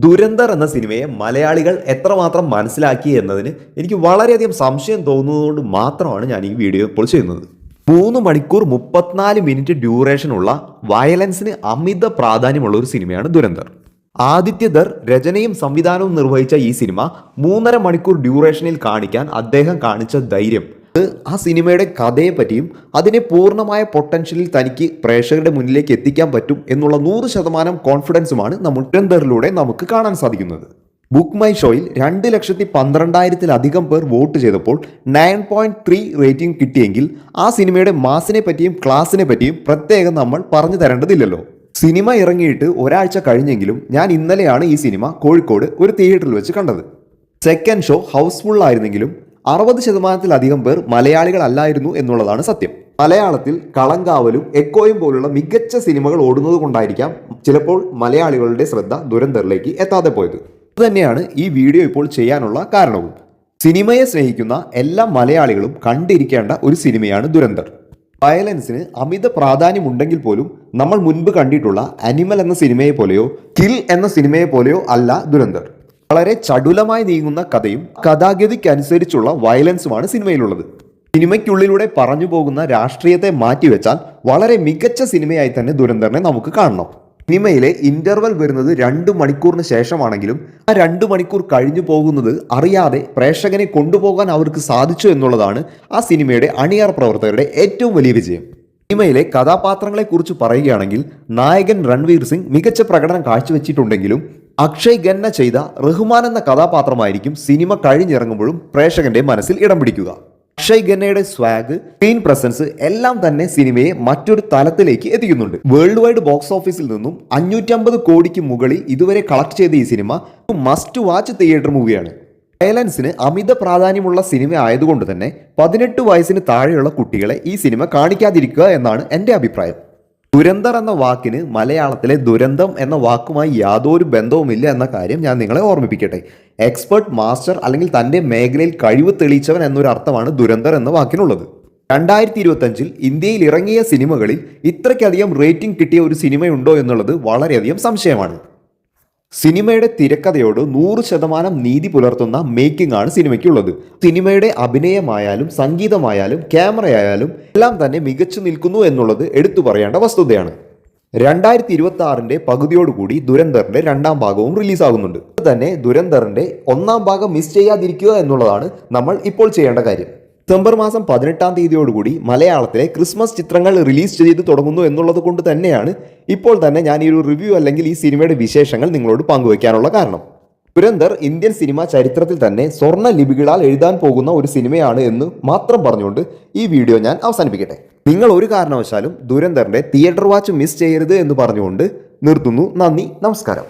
ദുരന്തർ എന്ന സിനിമയെ മലയാളികൾ എത്രമാത്രം മനസ്സിലാക്കി എന്നതിന് എനിക്ക് വളരെയധികം സംശയം തോന്നുന്നതുകൊണ്ട് മാത്രമാണ് ഞാൻ ഈ വീഡിയോ ഇപ്പോൾ ചെയ്യുന്നത്. 3 മണിക്കൂർ 34 മിനിറ്റ് ഡ്യൂറേഷനുള്ള വയലൻസിന് അമിത പ്രാധാന്യമുള്ള ഒരു സിനിമയാണ് ദുരന്തർ. ആദിത്യധർ രചനയും സംവിധാനവും നിർവഹിച്ച ഈ സിനിമ 3.5 മണിക്കൂർ ഡ്യൂറേഷനിൽ കാണിക്കാൻ അദ്ദേഹം കാണിച്ച ധൈര്യം, ആ സിനിമയുടെ കഥയെ പറ്റിയും അതിനെ പൂർണ്ണമായ പൊട്ടൻഷ്യലിൽ തനിക്ക് പ്രേക്ഷകരുടെ മുന്നിലേക്ക് എത്തിക്കാൻ പറ്റും എന്നുള്ള 100% കോൺഫിഡൻസുമാണ് നമ്മൾ ദുരന്തറിലൂടെ നമുക്ക് കാണാൻ സാധിക്കുന്നത്. ബുക്ക് മൈ ഷോയിൽ 2,12,000-ലധികം പേർ വോട്ട് ചെയ്തപ്പോൾ 9.3 റേറ്റിംഗ് കിട്ടിയെങ്കിൽ ആ സിനിമയുടെ മാസിനെ പറ്റിയും ക്ലാസിനെ പറ്റിയും പ്രത്യേകം നമ്മൾ പറഞ്ഞു തരേണ്ടതില്ലല്ലോ. സിനിമ ഇറങ്ങിയിട്ട് ഒരാഴ്ച കഴിഞ്ഞെങ്കിലും ഞാൻ ഇന്നലെയാണ് ഈ സിനിമ കോഴിക്കോട് ഒരു തിയേറ്ററിൽ വെച്ച് കണ്ടത്. സെക്കൻഡ് ഷോ ഹൗസ്ഫുൾ ആയിരുന്നെങ്കിലും 60%-ലധികം പേർ മലയാളികളല്ലായിരുന്നു എന്നുള്ളതാണ് സത്യം. മലയാളത്തിൽ കളങ്കാവലും എക്കോയും പോലുള്ള മികച്ച സിനിമകൾ ഓടുന്നത് കൊണ്ടായിരിക്കാം ചിലപ്പോൾ മലയാളികളുടെ ശ്രദ്ധ ദുരന്തറിലേക്ക് എത്താതെ പോയത്. അതുതന്നെയാണ് ഈ വീഡിയോ ഇപ്പോൾ ചെയ്യാനുള്ള കാരണവും. സിനിമയെ സ്നേഹിക്കുന്ന എല്ലാ മലയാളികളും കണ്ടിരിക്കേണ്ട ഒരു സിനിമയാണ് ദുരന്തർ. വയലൻസിന് അമിത പ്രാധാന്യമുണ്ടെങ്കിൽ പോലും നമ്മൾ മുൻപ് കണ്ടിട്ടുള്ള അനിമൽ എന്ന സിനിമയെ പോലെയോ കിൽ എന്ന സിനിമയെ പോലെയോ അല്ല ദുരന്തർ. വളരെ ചടുലമായി നീങ്ങുന്ന കഥയും കഥാഗതിക്കനുസരിച്ചുള്ള വയലൻസുമാണ് സിനിമയിലുള്ളത്. സിനിമയ്ക്കുള്ളിലൂടെ പറഞ്ഞു പോകുന്ന രാഷ്ട്രീയത്തെ മാറ്റിവെച്ചാൽ വളരെ മികച്ച സിനിമയായി തന്നെ ദുരന്തറിനെ നമുക്ക് കാണണം. സിനിമയിലെ ഇന്റർവൽ വരുന്നത് 2 മണിക്കൂറിന് ശേഷമാണെങ്കിലും ആ 2 മണിക്കൂർ കഴിഞ്ഞു പോകുന്നത് അറിയാതെ പ്രേക്ഷകനെ കൊണ്ടുപോകാൻ അവർക്ക് സാധിച്ചു എന്നുള്ളതാണ് ആ സിനിമയുടെ അണിയറ പ്രവർത്തകരുടെ ഏറ്റവും വലിയ വിജയം. സിനിമയിലെ കഥാപാത്രങ്ങളെ കുറിച്ച് പറയുകയാണെങ്കിൽ നായകൻ രൺവീർ സിംഗ് മികച്ച പ്രകടനം കാഴ്ചവെച്ചിട്ടുണ്ടെങ്കിലും അക്ഷയ് ഖന്ന ചെയ്ത റഹ്മാൻ എന്ന കഥാപാത്രമായിരിക്കും സിനിമ കഴിഞ്ഞിറങ്ങുമ്പോഴും പ്രേക്ഷകന്റെ മനസ്സിൽ ഇടം പിടിക്കുക. അക്ഷയ് ഖന്നയുടെ സ്വാഗ്, സ്ക്രീൻ പ്രസൻസ് എല്ലാം തന്നെ സിനിമയെ മറ്റൊരു തലത്തിലേക്ക് എത്തിക്കുന്നുണ്ട്. വേൾഡ് വൈഡ് ബോക്സ് ഓഫീസിൽ നിന്നും 550 കോടിക്ക് മുകളിൽ ഇതുവരെ കളക്ട് ചെയ്ത ഈ സിനിമ മസ്റ്റ് വാച്ച് തിയേറ്റർ മൂവിയാണ്. വയലൻസിന് അമിത പ്രാധാന്യമുള്ള സിനിമ ആയതുകൊണ്ട് തന്നെ 18 വയസ്സിന് താഴെയുള്ള കുട്ടികളെ ഈ സിനിമ കാണിക്കാതിരിക്കുക എന്നാണ് എൻ്റെ അഭിപ്രായം. ദുരന്തർ എന്ന വാക്കിന് മലയാളത്തിലെ ദുരന്തം എന്ന വാക്കുമായി യാതൊരു ബന്ധവുമില്ല എന്ന കാര്യം ഞാൻ നിങ്ങളെ ഓർമ്മിപ്പിക്കട്ടെ. എക്സ്പെർട്ട്, മാസ്റ്റർ അല്ലെങ്കിൽ തൻ്റെ മേഖലയിൽ കഴിവ് തെളിയിച്ചവൻ എന്നൊരു അർത്ഥമാണ് ദുരന്തർ എന്ന വാക്കിനുള്ളത്. 2025 ഇന്ത്യയിൽ ഇറങ്ങിയ സിനിമകളിൽ ഇത്രയ്ക്കധികം റേറ്റിംഗ് കിട്ടിയ ഒരു സിനിമയുണ്ടോ എന്നുള്ളത് വളരെയധികം സംശയമാണ്. സിനിമയുടെ തിരക്കഥയോട് 100% നീതി പുലർത്തുന്ന മേക്കിംഗ് ആണ് സിനിമയ്ക്കുള്ളത്. സിനിമയുടെ അഭിനയമായാലും സംഗീതമായാലും ക്യാമറയായാലും എല്ലാം തന്നെ മികച്ചു നിൽക്കുന്നു എന്നുള്ളത് എടുത്തു പറയേണ്ട വസ്തുതയാണ്. 2026 പകുതിയോടുകൂടി ദുരന്തറിന്റെ 2ാം ഭാഗവും റിലീസാകുന്നുണ്ട്. തന്നെ ദുരന്തറിന്റെ 1ാം ഭാഗം മിസ് ചെയ്യാതിരിക്കുക എന്നുള്ളതാണ് നമ്മൾ ഇപ്പോൾ ചെയ്യേണ്ട കാര്യം. ഡിസംബർ മാസം 18-ാം തീയതിയോടുകൂടി മലയാളത്തിലെ ക്രിസ്മസ് ചിത്രങ്ങൾ റിലീസ് ചെയ്ത് തുടങ്ങുന്നു എന്നുള്ളത് കൊണ്ട് തന്നെയാണ് ഇപ്പോൾ തന്നെ ഞാൻ ഈ ഒരു റിവ്യൂ അല്ലെങ്കിൽ ഈ സിനിമയുടെ വിശേഷങ്ങൾ നിങ്ങളോട് പങ്കുവയ്ക്കാനുള്ള കാരണം. ദുരന്തർ ഇന്ത്യൻ സിനിമ ചരിത്രത്തിൽ തന്നെ സ്വർണ്ണ ലിപികളാൽ എഴുതാൻ പോകുന്ന ഒരു സിനിമയാണ് എന്ന് മാത്രം പറഞ്ഞുകൊണ്ട് ഈ വീഡിയോ ഞാൻ അവസാനിപ്പിക്കട്ടെ. നിങ്ങൾ ഒരു കാരണവശാലും ദുരന്തറിന്റെ തിയേറ്റർ വാച്ച് മിസ് ചെയ്യരുത് എന്ന് പറഞ്ഞുകൊണ്ട് നിർത്തുന്നു. നന്ദി, നമസ്കാരം.